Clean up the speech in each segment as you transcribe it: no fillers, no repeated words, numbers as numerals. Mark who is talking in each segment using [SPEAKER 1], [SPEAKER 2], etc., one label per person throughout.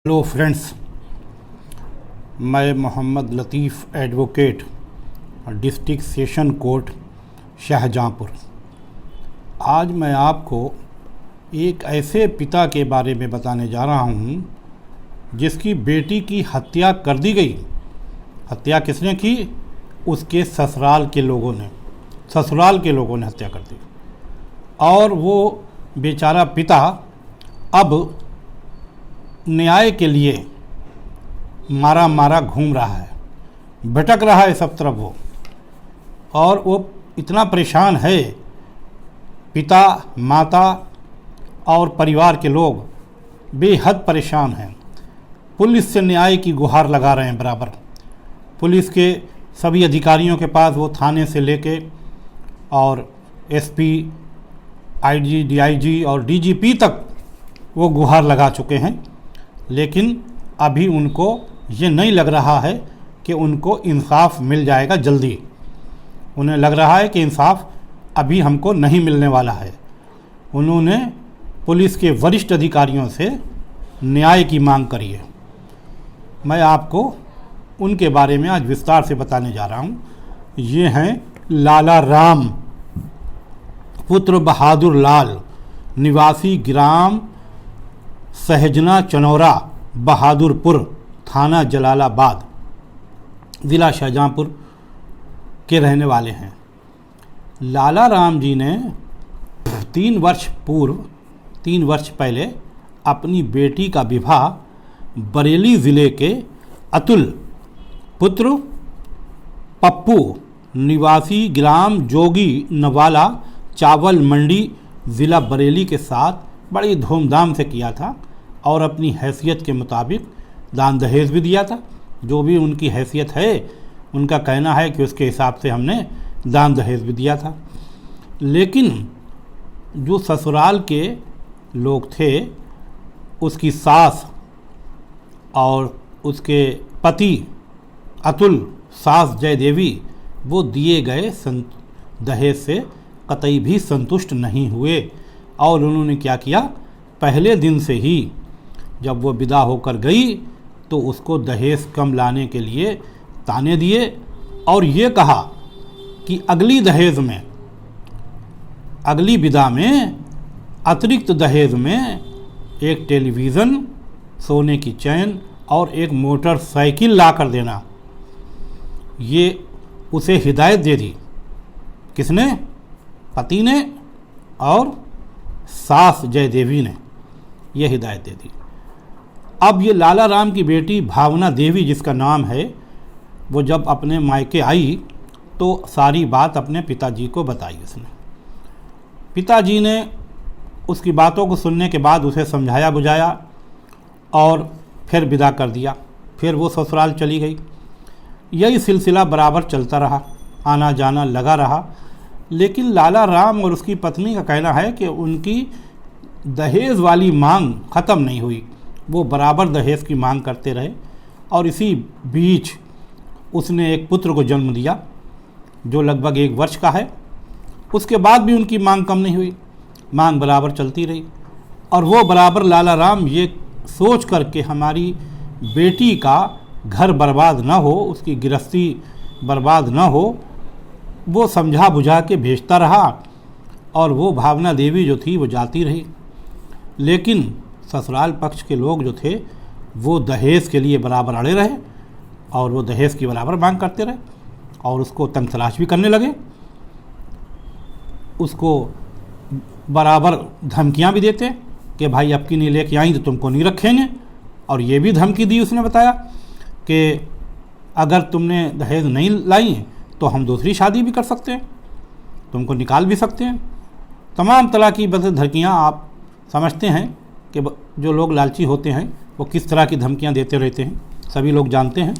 [SPEAKER 1] Hello friends, मैं Mohammad Latif advocate, district session court Shahjahanpur. आज मैं आपको एक ऐसे पिता के बारे में बताने जा रहा हूँ जिसकी बेटी की हत्या कर दी गई। हत्या किसने की? उसके ससुराल के लोगों ने हत्या कर दी। और वो बेचारा पिता अब न्याय के लिए मारा घूम रहा है, भटक रहा है सब तरफ वो, और वो इतना परेशान है। पिता, माता और परिवार के लोग बेहद परेशान हैं। पुलिस से न्याय की गुहार लगा रहे हैं बराबर। पुलिस के सभी अधिकारियों के पास वो थाने से लेके और एसपी, आईजी, डीआईजी और डीजीपी तक वो गुहार लगा चुके हैं, लेकिन अभी उनको ये नहीं लग रहा है कि उनको इंसाफ मिल जाएगा जल्दी। उन्हें लग रहा है कि इंसाफ अभी हमको नहीं मिलने वाला है। उन्होंने पुलिस के वरिष्ठ अधिकारियों से न्याय की मांग करी है। मैं आपको उनके बारे में आज विस्तार से बताने जा रहा हूँ। ये हैं लाला राम पुत्र बहादुर लाल, निवासी ग्राम सहजना चनौरा, बहादुरपुर, थाना जलालाबाद, ज़िला शाहजहाँपुर के रहने वाले हैं। लाला राम जी ने 3 वर्ष पहले अपनी बेटी का विवाह बरेली ज़िले के अतुल पुत्र पप्पू, निवासी ग्राम जोगी नवाला, चावल मंडी, ज़िला बरेली के साथ बड़ी धूमधाम से किया था और अपनी हैसियत के मुताबिक दान दहेज भी दिया था। जो भी उनकी हैसियत है, उनका कहना है कि उसके हिसाब से हमने दान दहेज भी दिया था। लेकिन जो ससुराल के लोग थे, उसकी सास और उसके पति अतुल, सास जय देवी, वो दिए गए दहेज से कतई भी संतुष्ट नहीं हुए और उन्होंने क्या किया, पहले दिन से ही जब वो विदा होकर गई तो उसको दहेज कम लाने के लिए ताने दिए और ये कहा कि अगली विदा में अतिरिक्त दहेज में एक टेलीविज़न, सोने की चैन और एक मोटरसाइकिल ला कर देना। ये उसे हिदायत दे दी। किसने? पति ने और सास जय देवी ने यह हिदायत दे दी। अब ये लाला राम की बेटी भावना देवी, जिसका नाम है, वो जब अपने मायके आई तो सारी बात अपने पिताजी को बताई उसने। पिताजी ने उसकी बातों को सुनने के बाद उसे समझाया बुझाया और फिर विदा कर दिया। फिर वो ससुराल चली गई। यही सिलसिला बराबर चलता रहा, आना जाना लगा रहा। लेकिन लाला राम और उसकी पत्नी का कहना है कि उनकी दहेज वाली मांग ख़त्म नहीं हुई। वो बराबर दहेज की मांग करते रहे और इसी बीच उसने एक पुत्र को जन्म दिया जो लगभग 1 वर्ष का है। उसके बाद भी उनकी मांग कम नहीं हुई, मांग बराबर चलती रही। और वो बराबर लाला राम ये सोच कर के हमारी बेटी का घर बर्बाद ना हो, उसकी गृहस्थी बर्बाद ना हो, वो समझा बुझा के भेजता रहा और वो भावना देवी जो थी वो जाती रही। लेकिन ससुराल पक्ष के लोग जो थे वो दहेज के लिए बराबर अड़े रहे और वो दहेज की बराबर मांग करते रहे और उसको तंग तलाश भी करने लगे। उसको बराबर धमकियां भी देते कि भाई अब की नहीं लेके आई तो तुमको नहीं रखेंगे। और ये भी धमकी दी उसने, बताया कि अगर तुमने दहेज नहीं लाई तो हम दूसरी शादी भी कर सकते हैं, तुमको निकाल भी सकते हैं। तमाम तरह की बस धमकियाँ, आप समझते हैं कि जो लोग लालची होते हैं वो किस तरह की धमकियाँ देते रहते हैं, सभी लोग जानते हैं।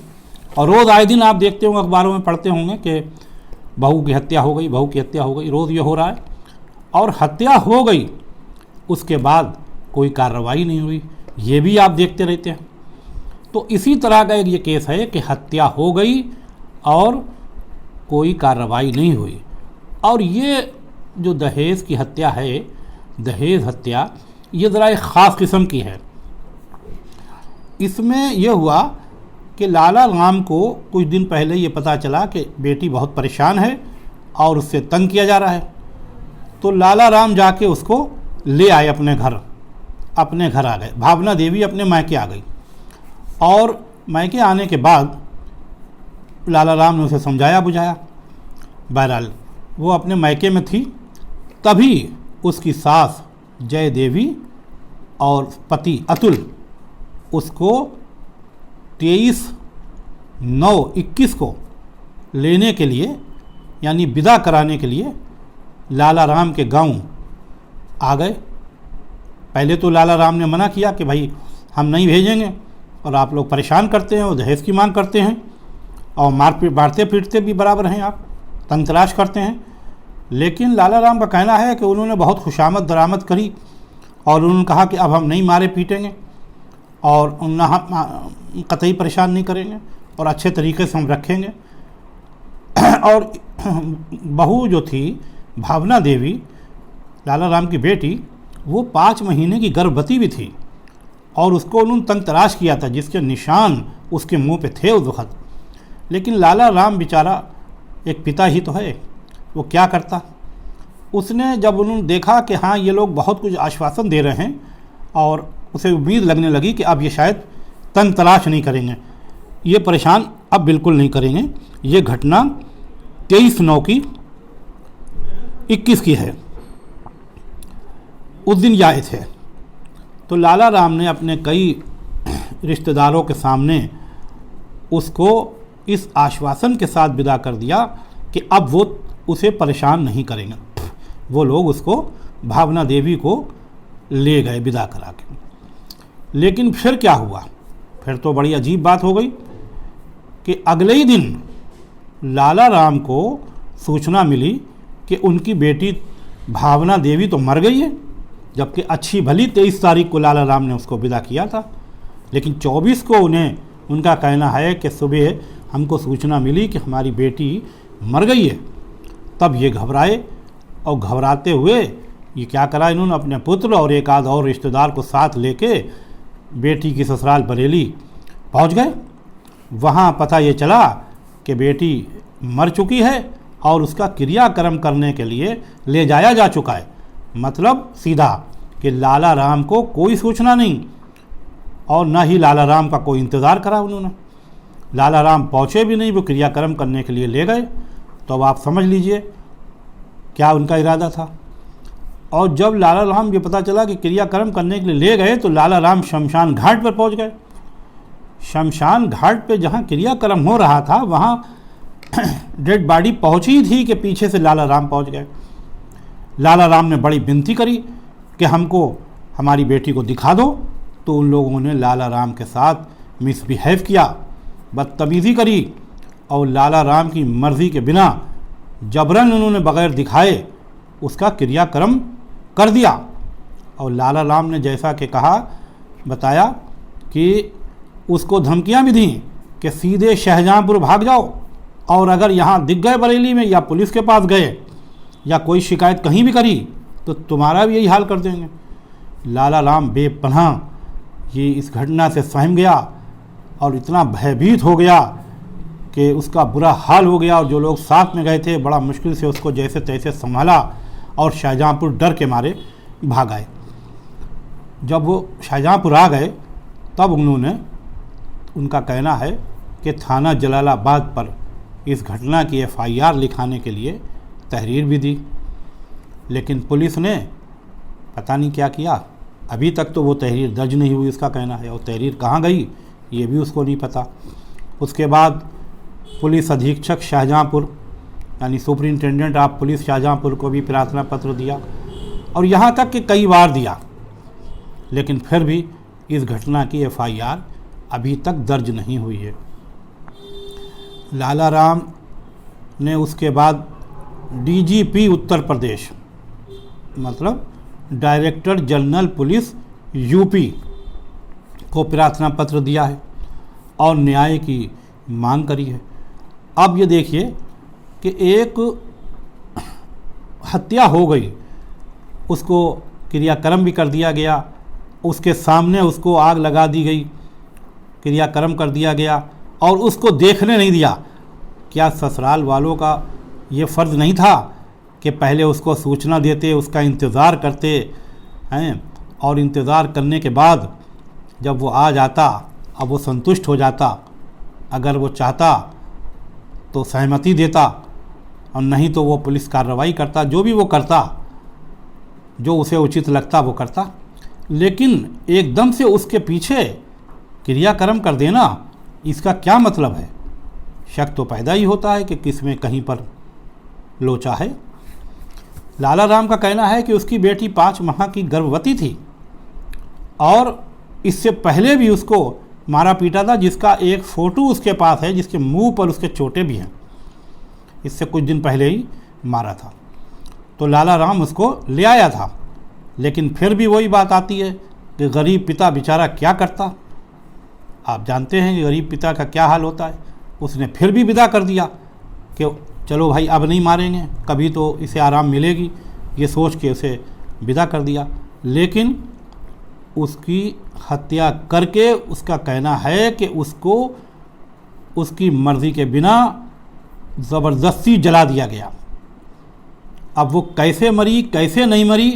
[SPEAKER 1] और रोज़ आए दिन आप देखते होंगे, अखबारों में पढ़ते होंगे कि बहू की हत्या हो गई, बहू की हत्या हो गई, रोज़ ये हो रहा है। और हत्या हो गई उसके बाद कोई कार्रवाई नहीं हुई, ये भी आप देखते रहते हैं। तो इसी तरह का एक ये केस है कि हत्या हो गई और कोई कार्रवाई नहीं हुई। और ये जो दहेज की हत्या है, दहेज हत्या, ये ज़रा एक ख़ास किस्म की है। इसमें यह हुआ कि लाला राम को कुछ दिन पहले ये पता चला कि बेटी बहुत परेशान है और उससे तंग किया जा रहा है। तो लाला राम जाके उसको ले आए अपने घर आ गए। भावना देवी अपने मायके आ गई और मायके आने के बाद लाला राम ने उसे समझाया बुझाया। बहरहाल वो अपने मायके में थी, तभी उसकी सास जय देवी और पति अतुल उसको 23/9/21 को लेने के लिए यानी विदा कराने के लिए लाला राम के गांव आ गए। पहले तो लाला राम ने मना किया कि भाई हम नहीं भेजेंगे और आप लोग परेशान करते हैं और दहेज की मांग करते हैं और मारते पीटते भी बराबर हैं, आप तंग तराश करते हैं। लेकिन लाला राम का कहना है कि उन्होंने बहुत खुशामद दरामद करी और उन्होंने कहा कि अब हम नहीं मारे पीटेंगे और हम कतई परेशान नहीं करेंगे और अच्छे तरीके से हम रखेंगे। और बहू जो थी भावना देवी, लाला राम की बेटी, वो 5 महीने की गर्भवती भी थी और उसको उन्होंने तंग तराश किया था, जिसके निशान उसके मुंह पे थे उस वक्त। लेकिन लाला राम बेचारा एक पिता ही तो है, वो क्या करता। उसने जब उन्होंने देखा कि हाँ ये लोग बहुत कुछ आश्वासन दे रहे हैं और उसे उम्मीद लगने लगी कि अब ये शायद तंग तलाश नहीं करेंगे, ये परेशान अब बिल्कुल नहीं करेंगे। ये घटना 23/9/21 की है। उस दिन ये आए थे तो लाला राम ने अपने कई रिश्तेदारों के सामने उसको इस आश्वासन के साथ विदा कर दिया कि अब वो उसे परेशान नहीं करेंगे। वो लोग उसको भावना देवी को ले गए विदा करा के। लेकिन फिर क्या हुआ, फिर तो बड़ी अजीब बात हो गई कि अगले ही दिन लाला राम को सूचना मिली कि उनकी बेटी भावना देवी तो मर गई है, जबकि अच्छी भली 23 तारीख को लाला राम ने उसको विदा किया था। लेकिन 24 को उनका कहना है कि सुबह हमको सूचना मिली कि हमारी बेटी मर गई है। तब ये घबराए और घबराते हुए ये क्या करा, इन्होंने अपने पुत्र और एक आध और रिश्तेदार को साथ लेके बेटी की ससुराल बरेली पहुंच गए। वहाँ पता ये चला कि बेटी मर चुकी है और उसका क्रियाक्रम करने के लिए ले जाया जा चुका है। मतलब सीधा कि लाला राम को कोई सूचना नहीं और न ही लाला राम का कोई इंतज़ार करा उन्होंने। लाला राम पहुँचे भी नहीं, वो क्रियाक्रम करने के लिए ले गए। तो अब आप समझ लीजिए क्या उनका इरादा था। और जब लाला राम ये पता चला कि क्रियाक्रम करने के लिए ले गए तो लाला राम शमशान घाट पर पहुंच गए। शमशान घाट पे जहाँ क्रियाक्रम हो रहा था वहाँ डेड बॉडी पहुंची थी कि पीछे से लाला राम पहुंच गए। लाला राम ने बड़ी विनती करी कि हमको हमारी बेटी को दिखा दो, तो उन लोगों ने लाला राम के साथ मिसबिहेव किया, बदतमीज़ी करी और लाला राम की मर्ज़ी के बिना जबरन उन्होंने बग़ैर दिखाए उसका क्रियाक्रम कर दिया। और लाला राम ने जैसा कि कहा बताया कि उसको धमकियां भी दी कि सीधे शाहजहाँपुर भाग जाओ और अगर यहाँ दिख गए बरेली में या पुलिस के पास गए या कोई शिकायत कहीं भी करी तो तुम्हारा भी यही हाल कर देंगे। लाला राम बेपनाह ये इस घटना से सहम गया और इतना भयभीत हो गया कि उसका बुरा हाल हो गया। और जो लोग साथ में गए थे बड़ा मुश्किल से उसको जैसे तैसे संभाला और शाहजहाँपुर डर के मारे भाग आए। जब वो शाहजहाँपुर आ गए तब उनका कहना है कि थाना जलालाबाद पर इस घटना की FIR लिखाने के लिए तहरीर भी दी। लेकिन पुलिस ने पता नहीं क्या किया, अभी तक तो वो तहरीर दर्ज नहीं हुई उसका कहना है। और तहरीर कहाँ गई ये भी उसको नहीं पता। उसके बाद पुलिस अधीक्षक शाहजहाँपुर यानी सुपरिंटेंडेंट ऑफ पुलिस शाहजहाँपुर को भी प्रार्थना पत्र दिया और यहाँ तक कि कई बार दिया, लेकिन फिर भी इस घटना की FIR अभी तक दर्ज नहीं हुई है। लाला राम ने उसके बाद DGP उत्तर प्रदेश मतलब डायरेक्टर जनरल पुलिस UP को प्रार्थना पत्र दिया है और न्याय की मांग करी है। अब ये देखिए कि एक हत्या हो गई, उसको क्रियाक्रम भी कर दिया गया, उसके सामने उसको आग लगा दी गई क्रियाक्रम कर दिया गया और उसको देखने नहीं दिया। क्या ससुराल वालों का ये फ़र्ज़ नहीं था कि पहले उसको सूचना देते, उसका इंतज़ार करते हैं, और इंतज़ार करने के बाद जब वो आ जाता, अब वो संतुष्ट हो जाता, अगर वो चाहता तो सहमति देता और नहीं तो वो पुलिस कार्रवाई करता, जो भी वो करता, जो उसे उचित लगता वो करता। लेकिन एकदम से उसके पीछे क्रियाक्रम कर देना, इसका क्या मतलब है? शक तो पैदा ही होता है कि किसमें कहीं पर लोचा है। लाला राम का कहना है कि उसकी बेटी 5 माह की गर्भवती थी और इससे पहले भी उसको मारा पीटा था, जिसका एक फ़ोटो उसके पास है, जिसके मुंह पर उसके चोटें भी हैं। इससे कुछ दिन पहले ही मारा था। तो लाला राम उसको ले आया था, लेकिन फिर भी वही बात आती है कि गरीब पिता बेचारा क्या करता। आप जानते हैं कि गरीब पिता का क्या हाल होता है। उसने फिर भी विदा कर दिया कि चलो भाई अब नहीं मारेंगे, कभी तो इसे आराम मिलेगी, ये सोच के उसे विदा कर दिया। लेकिन उसकी हत्या करके उसका कहना है कि उसको उसकी मर्ज़ी के बिना ज़बरदस्ती जला दिया गया। अब वो कैसे मरी, कैसे नहीं मरी,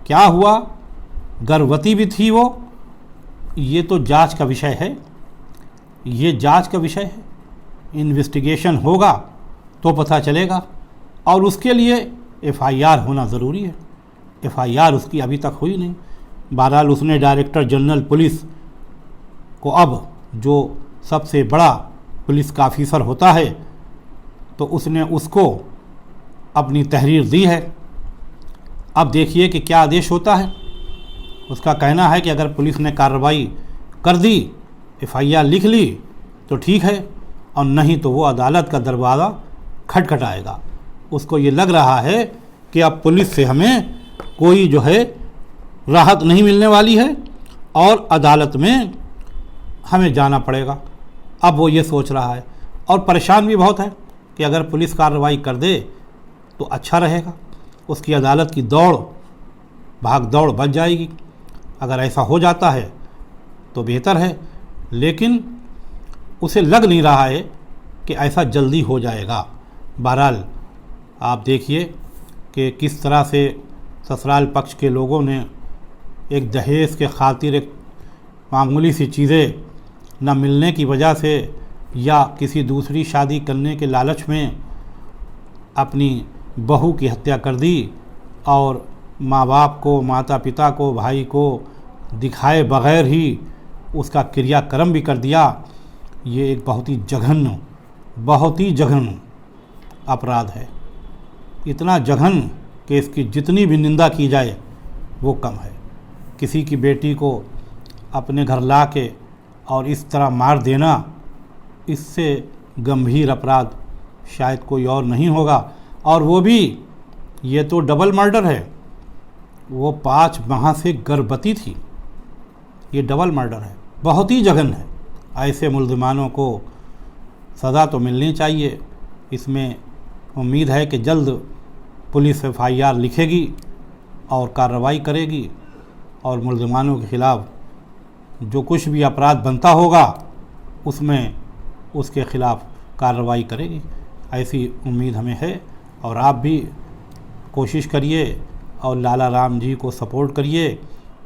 [SPEAKER 1] क्या हुआ, गर्भवती भी थी वो, ये तो जांच का विषय है, ये जांच का विषय है। इन्वेस्टिगेशन होगा तो पता चलेगा और उसके लिए एफआईआर होना ज़रूरी है। एफआईआर उसकी अभी तक हुई नहीं। बहरहाल उसने डायरेक्टर जनरल पुलिस को, अब जो सबसे बड़ा पुलिस का ऑफिसर होता है, तो उसने उसको अपनी तहरीर दी है। अब देखिए कि क्या आदेश होता है। उसका कहना है कि अगर पुलिस ने कार्रवाई कर दी, एफआईआर लिख ली तो ठीक है, और नहीं तो वो अदालत का दरवाज़ा खटखटाएगा। उसको ये लग रहा है कि अब पुलिस से हमें कोई जो है राहत नहीं मिलने वाली है और अदालत में हमें जाना पड़ेगा। अब वो ये सोच रहा है और परेशान भी बहुत है कि अगर पुलिस कार्रवाई कर दे तो अच्छा रहेगा, उसकी अदालत की दौड़ भाग दौड़ बच जाएगी। अगर ऐसा हो जाता है तो बेहतर है, लेकिन उसे लग नहीं रहा है कि ऐसा जल्दी हो जाएगा। बहरहाल आप देखिए कि किस तरह से ससुराल पक्ष के लोगों ने एक दहेज के खातिर, एक मामूली सी चीज़ें न मिलने की वजह से या किसी दूसरी शादी करने के लालच में अपनी बहू की हत्या कर दी और माँ बाप को, माता पिता को, भाई को दिखाए बगैर ही उसका क्रियाक्रम भी कर दिया। ये एक बहुत ही जघन्य अपराध है। इतना जघन्य कि इसकी जितनी भी निंदा की जाए वो कम है। किसी की बेटी को अपने घर ला के और इस तरह मार देना, इससे गंभीर अपराध शायद कोई और नहीं होगा। और वो भी, ये तो डबल मर्डर है। वो 5 माह से गर्भवती थी, ये डबल मर्डर है, बहुत ही जघन्य है। ऐसे मुल्ज़िमानों को सज़ा तो मिलनी चाहिए। इसमें उम्मीद है कि जल्द पुलिस एफआईआर लिखेगी और कार्रवाई करेगी और मुल्ज़िमानों के ख़िलाफ़ जो कुछ भी अपराध बनता होगा उसमें उसके ख़िलाफ़ कार्रवाई करेगी, ऐसी उम्मीद हमें है। और आप भी कोशिश करिए और लाला राम जी को सपोर्ट करिए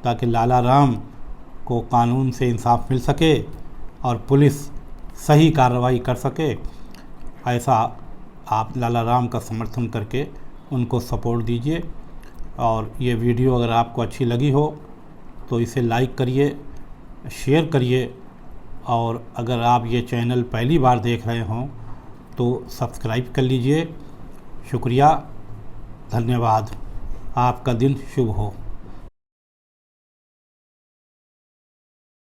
[SPEAKER 1] ताकि लाला राम को कानून से इंसाफ मिल सके और पुलिस सही कार्रवाई कर सके। ऐसा आप लाला राम का समर्थन करके उनको सपोर्ट दीजिए। और ये वीडियो अगर आपको अच्छी लगी हो तो इसे लाइक करिए, शेयर करिए, और अगर आप ये चैनल पहली बार देख रहे हों तो सब्सक्राइब कर लीजिए। शुक्रिया, धन्यवाद। आपका दिन शुभ हो।